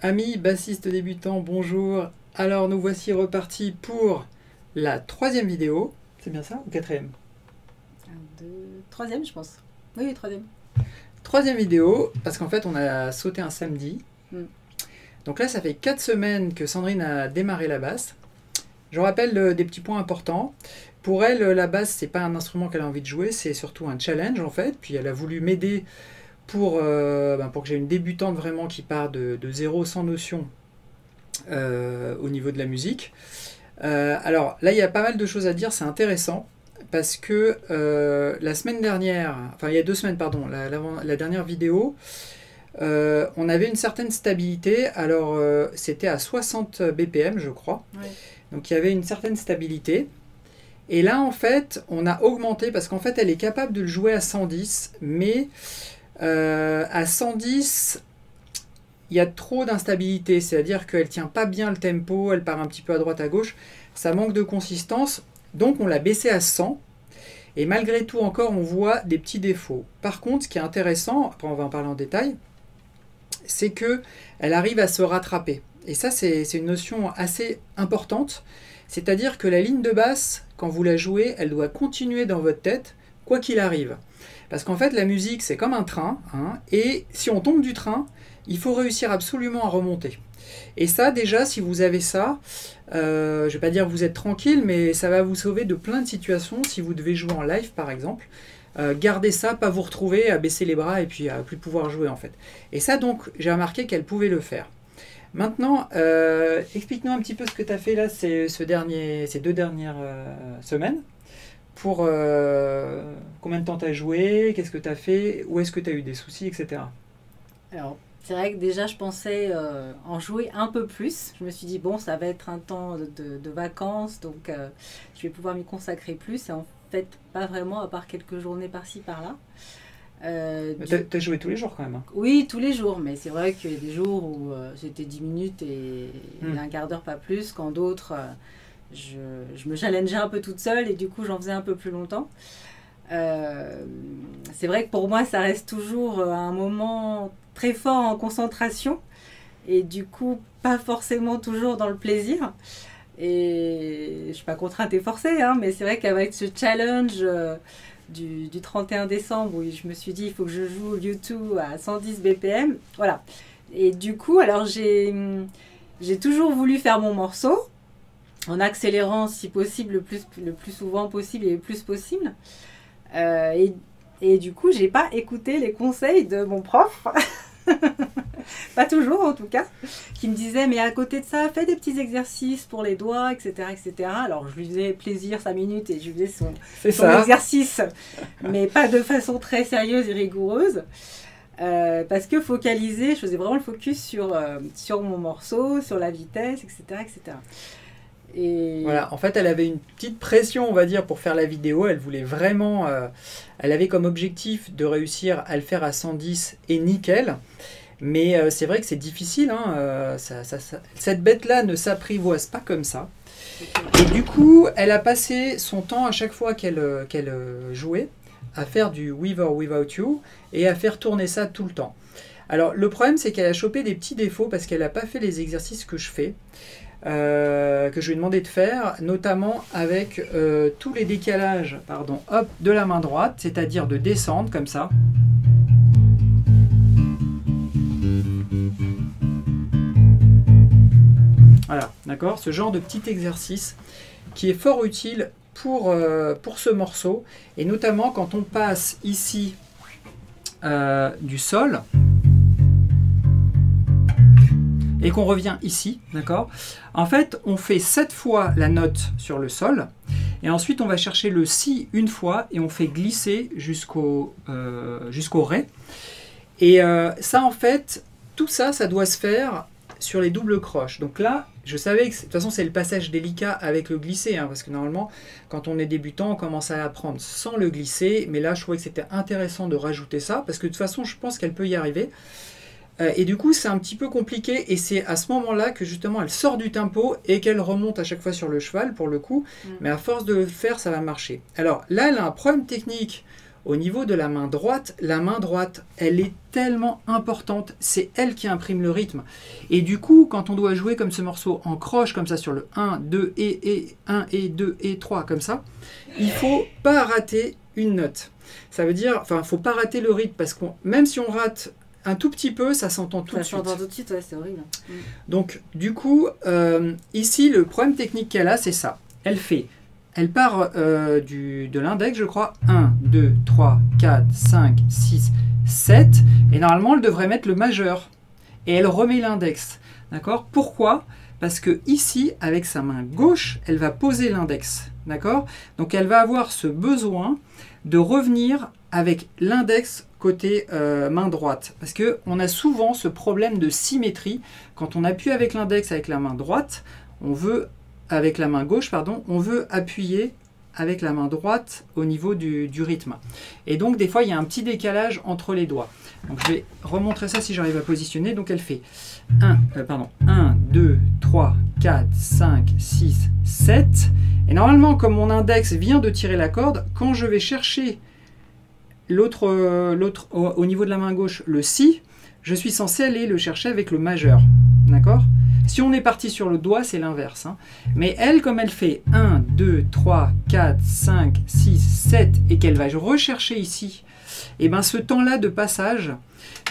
Amis bassistes débutants, bonjour. Alors nous voici repartis pour la troisième vidéo. C'est bien ça ou quatrième? Troisième, je pense. Oui, troisième. Troisième vidéo, parce qu'en fait on a sauté un samedi. Donc là ça fait 4 semaines que Sandrine a démarré la basse. Je rappelle des petits points importants. Pour elle, la basse, c'est pas un instrument qu'elle a envie de jouer, c'est surtout un challenge en fait. Puis elle a voulu m'aider pour que j'ai une débutante vraiment qui part de zéro sans notion au niveau de la musique. Alors là, il y a pas mal de choses à dire, c'est intéressant parce que la semaine dernière, enfin il y a 2 semaines, pardon, la dernière vidéo, on avait une certaine stabilité. Alors c'était à 60 BPM, je crois. Ouais. Donc il y avait une certaine stabilité. Et là, en fait, on a augmenté parce qu'en fait, elle est capable de le jouer à 110, mais à 110, il y a trop d'instabilité, c'est-à-dire qu'elle ne tient pas bien le tempo, elle part un petit peu à droite à gauche, ça manque de consistance, donc on l'a baissé à 100, et malgré tout encore on voit des petits défauts. Par contre, ce qui est intéressant, après on va en parler en détail, c'est qu'elle arrive à se rattraper, et ça c'est une notion assez importante, c'est-à-dire que la ligne de basse, quand vous la jouez, elle doit continuer dans votre tête, quoi qu'il arrive. Parce qu'en fait, la musique, c'est comme un train, hein, et si on tombe du train, il faut réussir absolument à remonter. Et ça, déjà, si vous avez ça, je ne vais pas dire que vous êtes tranquille, mais ça va vous sauver de plein de situations si vous devez jouer en live, par exemple. Gardez ça, pas vous retrouver à baisser les bras et puis à plus pouvoir jouer, en fait. Et ça, donc, j'ai remarqué qu'elle pouvait le faire. Maintenant, explique-nous un petit peu ce que tu as fait là ces 2 dernières semaines. Pour combien de temps tu as joué, qu'est-ce que tu as fait, où est-ce que tu as eu des soucis, etc. Alors, c'est vrai que déjà, je pensais en jouer un peu plus. Je me suis dit, bon, ça va être un temps de vacances, donc je vais pouvoir m'y consacrer plus. Et en fait, pas vraiment, à part quelques journées par-ci, par-là. Tu as joué tous les jours quand même, hein. Oui, tous les jours, mais c'est vrai qu'il y a des jours où c'était 10 minutes et un quart d'heure, pas plus, quand d'autres... Je me challengeais un peu toute seule et du coup j'en faisais un peu plus longtemps. C'est vrai que pour moi ça reste toujours un moment très fort en concentration et du coup pas forcément toujours dans le plaisir. Et je ne suis pas contrainte et forcée, hein, mais c'est vrai qu'avec ce challenge du 31 décembre où je me suis dit il faut que je joue U2 à 110 BPM, voilà. Et du coup alors j'ai toujours voulu faire mon morceau en accélérant si possible le plus souvent possible et le plus possible. Et du coup, j'ai pas écouté les conseils de mon prof, pas toujours en tout cas, qui me disait mais à côté de ça, fais des petits exercices pour les doigts, etc. etc. Alors je lui faisais plaisir 5 minutes et je lui faisais son exercice, mais pas de façon très sérieuse et rigoureuse. Parce que focaliser, je faisais vraiment le focus sur mon morceau, sur la vitesse, etc. etc. Et... Voilà, en fait, elle avait une petite pression, on va dire, pour faire la vidéo. Elle voulait vraiment... elle avait comme objectif de réussir à le faire à 110 et nickel. Mais c'est vrai que c'est difficile. Hein, cette bête-là ne s'apprivoise pas comme ça. Et du coup, elle a passé son temps à chaque fois qu'elle jouait à faire du With or Without You et à faire tourner ça tout le temps. Alors, le problème, c'est qu'elle a chopé des petits défauts parce qu'elle n'a pas fait les exercices que je fais. Que je lui ai demandé de faire, notamment avec tous les décalages hop, de la main droite, c'est-à-dire de descendre comme ça. Voilà, d'accord, ce genre de petit exercice qui est fort utile pour ce morceau, et notamment quand on passe ici du sol. et qu'on revient ici, d'accord? En fait, on fait 7 fois la note sur le sol, et ensuite on va chercher le si une fois, et on fait glisser jusqu'au ré. Et ça, en fait, tout ça, ça doit se faire sur les doubles croches. Donc là, je savais que de toute façon, c'est le passage délicat avec le glissé, hein, parce que normalement, quand on est débutant, on commence à apprendre sans le glisser. Mais là, je trouvais que c'était intéressant de rajouter ça, parce que de toute façon, je pense qu'elle peut y arriver. Et du coup, c'est un petit peu compliqué, et c'est à ce moment-là que justement, elle sort du tempo et qu'elle remonte à chaque fois sur le cheval, pour le coup. Mais à force de le faire, ça va marcher. Alors là, elle a un problème technique. Au niveau de la main droite, elle est tellement importante, c'est elle qui imprime le rythme. Et du coup, quand on doit jouer comme ce morceau en croche, comme ça, sur le 1, 2 et 1 et 2 et 3, comme ça, il ne faut pas rater une note. Ça veut dire, enfin, il ne faut pas rater le rythme, parce que même si on rate un tout petit peu, ça s'entend tout de suite. Ça s'entend tout de suite, ouais, c'est horrible. Donc, du coup, ici, le problème technique qu'elle a, c'est ça. Elle part de l'index, je crois, 1, 2, 3, 4, 5, 6, 7. Et normalement, elle devrait mettre le majeur. Et elle remet l'index. D'accord? Pourquoi? Parce que ici, avec sa main gauche, elle va poser l'index. D'accord? Donc, elle va avoir ce besoin de revenir avec l'index côté main droite. Parce qu'on a souvent ce problème de symétrie. Quand on appuie avec l'index avec la main droite, avec la main gauche, pardon, on veut appuyer avec la main droite au niveau du rythme. Et donc, des fois, il y a un petit décalage entre les doigts. Donc, je vais remontrer ça si j'arrive à positionner. Donc, elle fait 1, 2, 3, 4, 5, 6, 7. Et normalement, comme mon index vient de tirer la corde, quand je vais chercher au niveau de la main gauche, le si, je suis censé aller le chercher avec le majeur. D'accord ? Si on est parti sur le doigt, c'est l'inverse. Hein. Mais elle, comme elle fait 1, 2, 3, 4, 5, 6, 7, et qu'elle va rechercher ici, et bien ce temps-là de passage,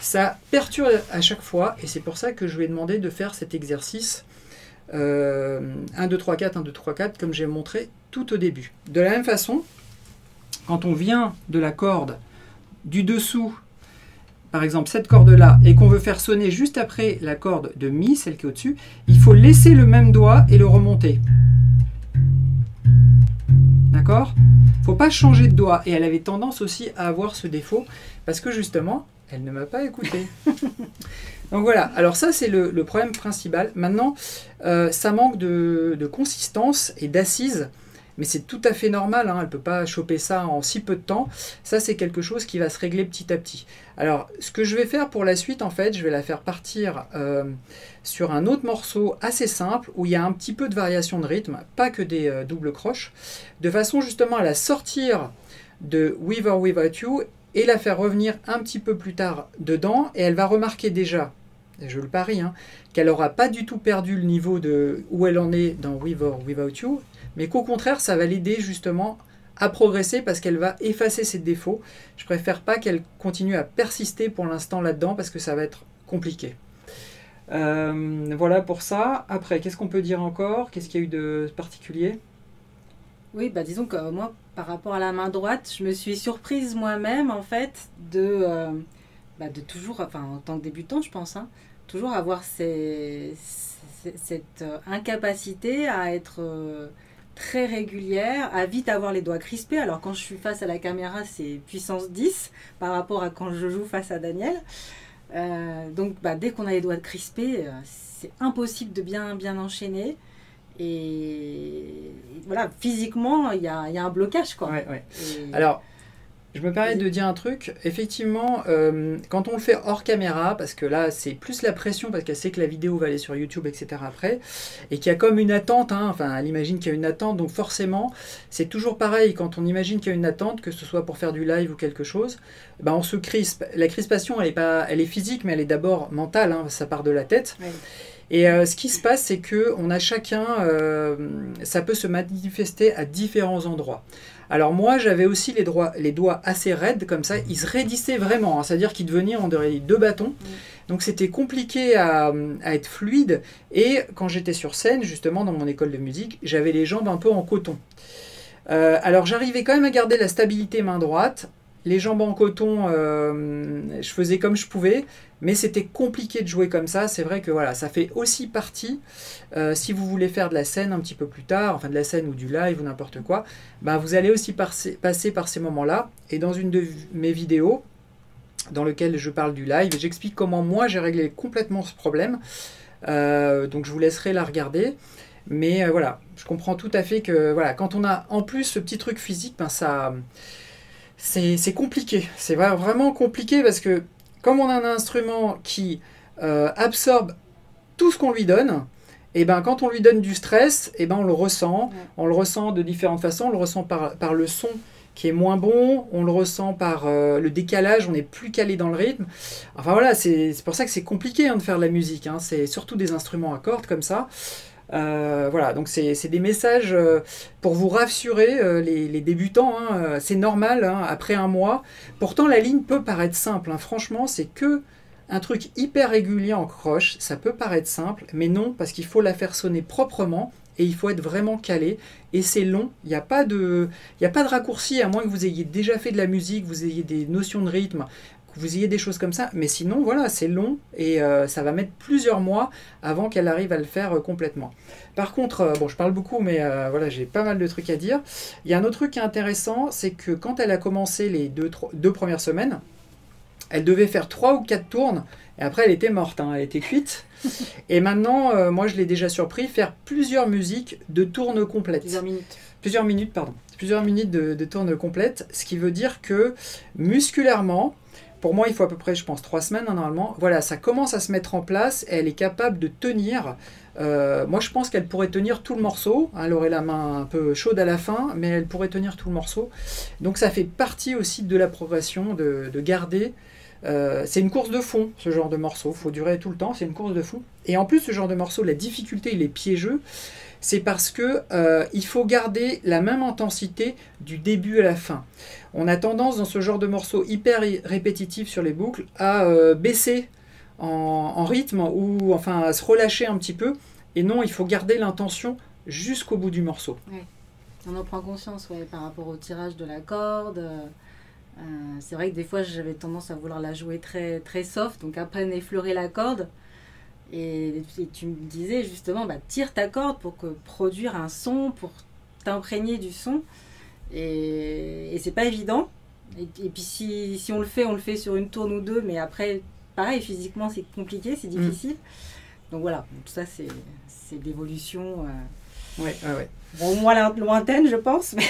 ça perturbe à chaque fois, et c'est pour ça que je lui ai demandé de faire cet exercice 1, 2, 3, 4, 1, 2, 3, 4, comme j'ai montré tout au début. De la même façon, quand on vient de la corde du dessous, par exemple cette corde-là, et qu'on veut faire sonner juste après la corde de Mi, celle qui est au-dessus, il faut laisser le même doigt et le remonter. D'accord ? Il ne faut pas changer de doigt. Et elle avait tendance aussi à avoir ce défaut, parce que justement, elle ne m'a pas écouté. Donc voilà, alors ça c'est le problème principal. Maintenant, ça manque de consistance et d'assise. Mais c'est tout à fait normal, hein, elle ne peut pas choper ça en si peu de temps. Ça, c'est quelque chose qui va se régler petit à petit. Alors, ce que je vais faire pour la suite, en fait, je vais la faire partir sur un autre morceau assez simple, où il y a un petit peu de variation de rythme, pas que des doubles croches, de façon justement à la sortir de With or Without You, et la faire revenir un petit peu plus tard dedans, et elle va remarquer déjà, et je le parie, hein, qu'elle n'aura pas du tout perdu le niveau de où elle en est dans With or Without You, mais qu'au contraire, ça va l'aider justement à progresser parce qu'elle va effacer ses défauts. Je préfère pas qu'elle continue à persister pour l'instant là-dedans parce que ça va être compliqué. Voilà pour ça. Après, qu'est-ce qu'on peut dire encore? Qu'est-ce qu'il y a eu de particulier? Oui, bah disons que moi, par rapport à la main droite, je me suis surprise moi-même en fait de toujours, enfin en tant que débutant, je pense, hein, toujours avoir cette incapacité à être très régulière, à vite avoir les doigts crispés. Alors quand je suis face à la caméra, c'est puissance 10 par rapport à quand je joue face à Daniel. Donc dès qu'on a les doigts crispés, c'est impossible de bien enchaîner. Et voilà, physiquement, il y a un blocage, quoi. Ouais, ouais. Et... Alors, je me permets de dire un truc. Effectivement, quand on le fait hors caméra, parce que là, c'est plus la pression, parce qu'elle sait que la vidéo va aller sur YouTube, etc. après, et qu'il y a comme une attente, hein, enfin, elle imagine qu'il y a une attente, donc forcément, c'est toujours pareil, quand on imagine qu'il y a une attente, que ce soit pour faire du live ou quelque chose, ben on se crispe. La crispation, elle est physique, mais elle est d'abord mentale, hein, ça part de la tête. Oui. Et ce qui se passe, c'est qu'on a chacun, ça peut se manifester à différents endroits. Alors moi, j'avais aussi les doigts assez raides, comme ça, ils se raidissaient vraiment, hein, c'est-à-dire qu'ils devenaient, on dirait, deux bâtons. Donc c'était compliqué à être fluide. Et quand j'étais sur scène, justement, dans mon école de musique, j'avais les jambes un peu en coton. Alors j'arrivais quand même à garder la stabilité main droite, les jambes en coton, je faisais comme je pouvais, mais c'était compliqué de jouer comme ça. C'est vrai que voilà, ça fait aussi partie, si vous voulez faire de la scène un petit peu plus tard, enfin de la scène ou du live ou n'importe quoi, ben vous allez aussi passer par ces moments-là. Et dans une de mes vidéos, dans lequel je parle du live, j'explique comment moi j'ai réglé complètement ce problème. Donc je vous laisserai la regarder. Mais voilà, je comprends tout à fait que voilà, quand on a en plus ce petit truc physique, ben ça, c'est compliqué. C'est vraiment compliqué parce que comme on a un instrument qui absorbe tout ce qu'on lui donne, et ben quand on lui donne du stress, et ben on le ressent. On le ressent de différentes façons. On le ressent par le son qui est moins bon, on le ressent par le décalage, on n'est plus calé dans le rythme. Enfin voilà, c'est pour ça que c'est compliqué de faire de la musique. C'est surtout des instruments à cordes comme ça. Voilà, donc c'est des messages pour vous rassurer, les débutants. C'est normal, après un mois. Pourtant, la ligne peut paraître simple. Franchement, c'est que un truc hyper régulier en croche. Ça peut paraître simple, mais non, parce qu'il faut la faire sonner proprement. Et il faut être vraiment calé. Et c'est long. Il n'y a pas de raccourci, à moins que vous ayez déjà fait de la musique, vous ayez des notions de rythme, que vous ayez des choses comme ça. Mais sinon, voilà, c'est long. Et ça va mettre plusieurs mois avant qu'elle arrive à le faire complètement. Par contre, bon, je parle beaucoup, mais voilà, j'ai pas mal de trucs à dire. Il y a un autre truc qui est intéressant, c'est que quand elle a commencé les deux premières semaines, elle devait faire 3 ou 4 tournes. Et après, elle était morte, elle était cuite. Et maintenant, moi, je l'ai déjà surpris, faire plusieurs musiques de tournes complètes. Plusieurs minutes, pardon. Plusieurs minutes de tournes complètes. Ce qui veut dire que, musculairement, pour moi, il faut à peu près, je pense, 3 semaines, normalement. Voilà, ça commence à se mettre en place. Et elle est capable de tenir. Moi, je pense qu'elle pourrait tenir tout le morceau. Elle aurait la main un peu chaude à la fin, mais elle pourrait tenir tout le morceau. Donc, ça fait partie aussi de la progression, de garder... c'est une course de fond, ce genre de morceau. Il faut durer tout le temps, c'est une course de fond. Et en plus, ce genre de morceau, la difficulté, il est piégeux. C'est parce que il faut garder la même intensité du début à la fin. On a tendance, dans ce genre de morceau hyper répétitif sur les boucles, à baisser en rythme ou enfin à se relâcher un petit peu. Et non, il faut garder l'intention jusqu'au bout du morceau. Ouais. On en prend conscience par rapport au tirage de la corde. C'est vrai que des fois j'avais tendance à vouloir la jouer très, très soft, donc après effleurer la corde. Et tu me disais justement, tire ta corde pour produire un son, pour t'imprégner du son. Et c'est pas évident. Et puis si on le fait sur une tourne ou deux, mais après, pareil, physiquement c'est compliqué, c'est difficile. Donc voilà, tout ça c'est d'évolution. Ouais. Bon, moins lointaine, je pense. Mais...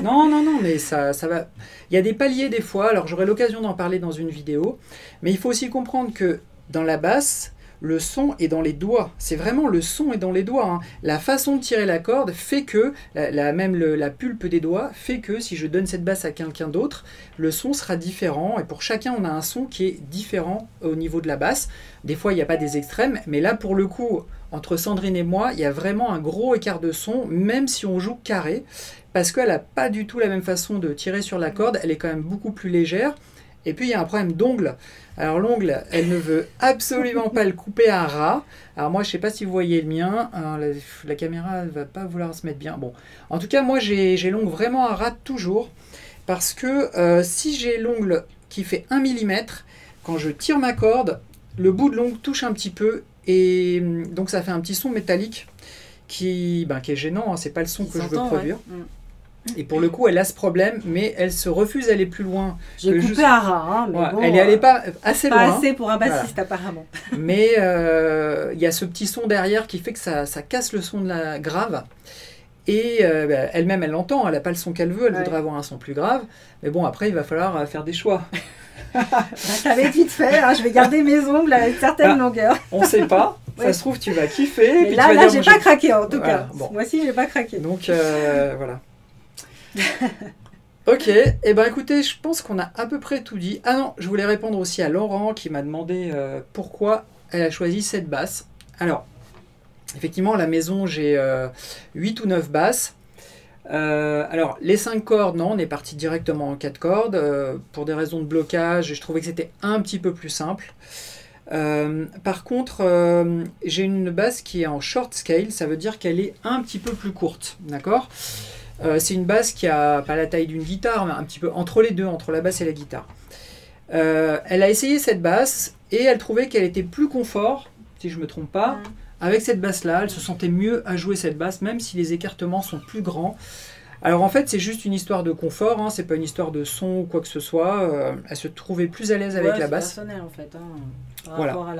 non, mais ça va. Il y a des paliers des fois, alors j'aurai l'occasion d'en parler dans une vidéo, mais il faut aussi comprendre que dans la basse, le son est dans les doigts. C'est vraiment le son est dans les doigts. La façon de tirer la corde fait que, même la pulpe des doigts fait que si je donne cette basse à quelqu'un d'autre, le son sera différent. Et pour chacun, on a un son qui est différent au niveau de la basse. Des fois, il n'y a pas des extrêmes, mais là, pour le coup, entre Sandrine et moi, il y a vraiment un gros écart de son, même si on joue carré, parce qu'elle n'a pas du tout la même façon de tirer sur la corde. Elle est quand même beaucoup plus légère. Et puis, il y a un problème d'ongle. Alors, l'ongle, elle ne veut absolument pas le couper à ras. Alors, moi, je ne sais pas si vous voyez le mien. Alors, la caméra ne va pas vouloir se mettre bien. Bon, en tout cas, moi, j'ai l'ongle vraiment à ras toujours. Parce que si j'ai l'ongle qui fait 1 mm, quand je tire ma corde, le bout de l'ongle touche un petit peu. Et donc, ça fait un petit son métallique qui est gênant. C'est pas le son que je veux produire. Ouais. Et pour le coup, elle a ce problème, mais elle se refuse à aller plus loin. J'ai coupé à ras, mais bon, elle n'y allait pas assez loin. Pas assez pour un bassiste, apparemment. Mais il y a ce petit son derrière qui fait que ça casse le son de la grave. Et elle-même, elle l'entend, elle n'a pas le son qu'elle veut, elle voudrait avoir un son plus grave. Mais bon, après, il va falloir faire des choix. Ça va être vite fait, je vais garder mes ongles à une certaine longueur. On ne sait pas, ça se trouve, tu vas kiffer. Mais puis là, j'ai pas craqué, en tout cas. Bon. Moi aussi, j'ai pas craqué. Donc, voilà. Ok, et écoutez, je pense qu'on a à peu près tout dit. Ah non, je voulais répondre aussi à Laurent qui m'a demandé pourquoi elle a choisi cette basse. Alors, effectivement, à la maison, j'ai 8 ou 9 basses. Alors, les 5 cordes, non, on est parti directement en 4 cordes. Pour des raisons de blocage, je trouvais que c'était un petit peu plus simple. Par contre, j'ai une basse qui est en short scale, ça veut dire qu'elle est un petit peu plus courte, d'accord ? C'est une basse qui a pas la taille d'une guitare, mais un petit peu entre les deux, entre la basse et la guitare. Elle a essayé cette basse et elle trouvait qu'elle était plus confort, si je ne me trompe pas, avec cette basse-là. Elle se sentait mieux à jouer cette basse, même si les écartements sont plus grands. Alors en fait, c'est juste une histoire de confort, hein, c'est pas une histoire de son ou quoi que ce soit. Elle se trouvait plus à l'aise avec la basse. C'est personnel en fait, par rapport à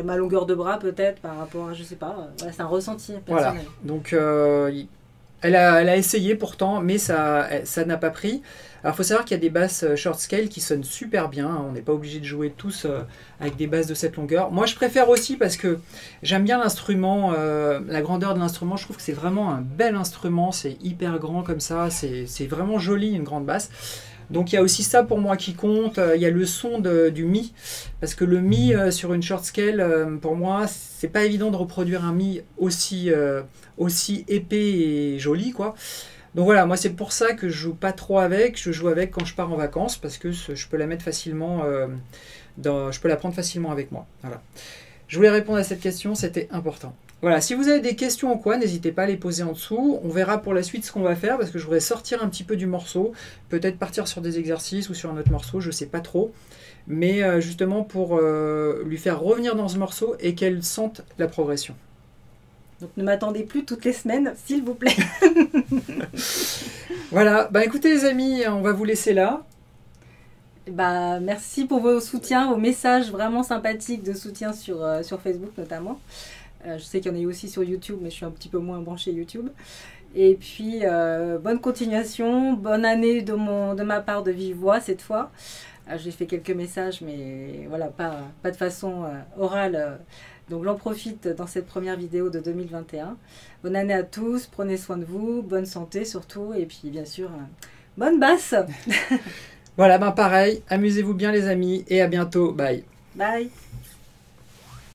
ma longueur de bras peut-être, par rapport à, je sais pas, c'est un ressenti personnel. Voilà, donc elle a essayé pourtant, mais ça n'a pas pris. Alors il faut savoir qu'il y a des basses short scale qui sonnent super bien, hein. On n'est pas obligé de jouer tous avec des basses de cette longueur. Moi je préfère aussi parce que j'aime bien l'instrument, la grandeur de l'instrument, je trouve que c'est vraiment un bel instrument, c'est hyper grand comme ça, c'est vraiment joli une grande basse. Donc il y a aussi ça pour moi qui compte, il y a le son du Mi, parce que le Mi sur une short scale, pour moi, c'est pas évident de reproduire un Mi aussi épais et joli, quoi. Donc voilà, moi c'est pour ça que je joue pas trop avec, je joue avec quand je pars en vacances, parce que je peux la mettre facilement, je peux la prendre facilement avec moi. Voilà. Je voulais répondre à cette question, c'était important. Voilà, si vous avez des questions ou quoi, n'hésitez pas à les poser en dessous. On verra pour la suite ce qu'on va faire, parce que je voudrais sortir un petit peu du morceau, peut-être partir sur des exercices ou sur un autre morceau, je sais pas trop. Mais justement pour lui faire revenir dans ce morceau et qu'elle sente la progression. Donc ne m'attendez plus toutes les semaines, s'il vous plaît. Voilà, bah écoutez les amis, on va vous laisser là. Bah, merci pour vos soutiens, vos messages vraiment sympathiques de soutien sur Facebook notamment. Je sais qu'il y en a eu aussi sur YouTube, mais je suis un petit peu moins branchée YouTube. Et puis, bonne continuation, bonne année de ma part de vive voix cette fois. J'ai fait quelques messages, mais voilà, pas de façon orale. Donc j'en profite dans cette première vidéo de 2021. Bonne année à tous, prenez soin de vous, bonne santé surtout, et puis bien sûr, bonne basse. Voilà, ben pareil, amusez-vous bien les amis, et à bientôt, bye. Bye.